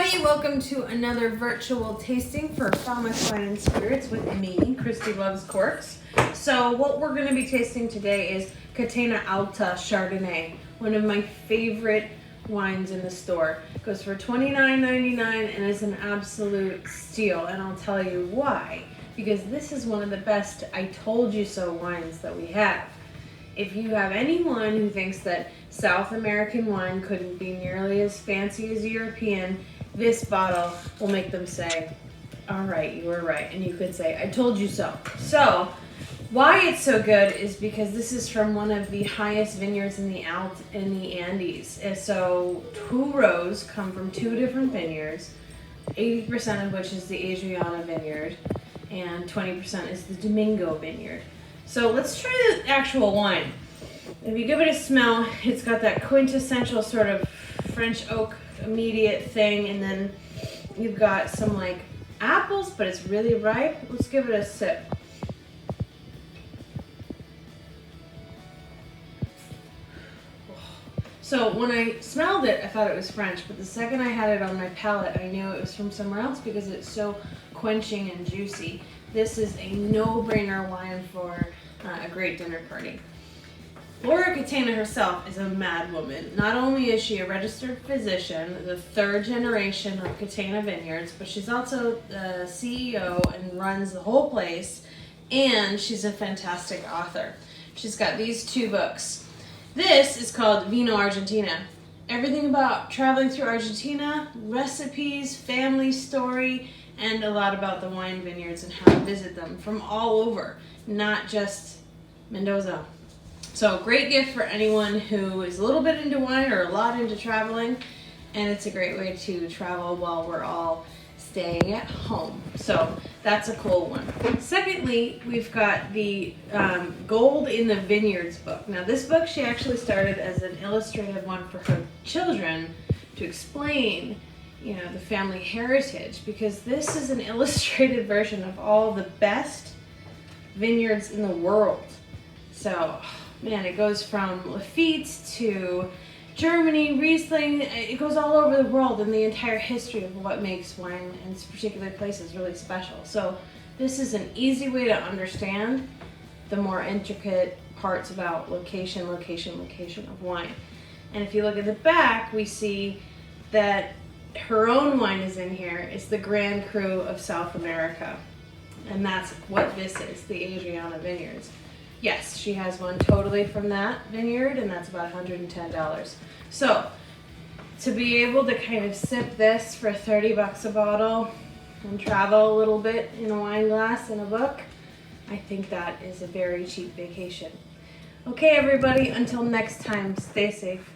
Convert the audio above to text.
everybody, welcome to another virtual tasting for Falmouth Wine and Spirits with me, Christy Loves Corks. So what we're going to be tasting today is Catena Alta Chardonnay, one of my favorite wines in the store. It goes for $29.99 and is an absolute steal, and I'll tell you why. Because this is one of the best I told you so wines that we have. If you have anyone who thinks that South American wine couldn't be nearly as fancy as European, this bottle will make them say, all right, you were right. And you could say, I told you so. So, why it's so good is because this is from one of the highest vineyards in the Alta, in the Andes. And so, 2 rows come from 2 different vineyards, 80% of which is the Adriana vineyard, and 20% is the Domingo vineyard. So let's try the actual wine. If you give it a smell, it's got that quintessential sort of French oak immediate thing, and then you've got some like apples, but it's really ripe. Let's give it a sip. So when I smelled it, I thought it was French, but the second I had it on my palate, I knew it was from somewhere else because it's so quenching and juicy. This is a no-brainer wine for a great dinner party. Laura Catena herself is a mad woman. Not only is she a registered physician, the 3rd generation of Catena Vineyards, but she's also the CEO and runs the whole place, and she's a fantastic author. She's got these 2 books. This is called Vino Argentina. Everything about traveling through Argentina, recipes, family story, and a lot about the wine vineyards and how to visit them from all over, not just Mendoza. So great gift for anyone who is a little bit into wine or a lot into traveling, and it's a great way to travel while we're all staying at home. So that's a cool one. Secondly, we've got the Gold in the Vineyards book. Now this book she actually started as an illustrated one for her children to explain the family heritage, because this is an illustrated version of all the best vineyards in the world. So, man, it goes from Lafitte to Germany, Riesling, it goes all over the world and the entire history of what makes wine in particular places really special. So this is an easy way to understand the more intricate parts about location of wine. And if you look at the back, we see that her own wine is in here. It's the Grand Cru of South America. And that's what this is, the Adriana Vineyards. Yes, she has one totally from that vineyard, and that's about $110. So, to be able to kind of sip this for $30 a bottle and travel a little bit in a wine glass and a book, I think that is a very cheap vacation. Okay, everybody, until next time, stay safe.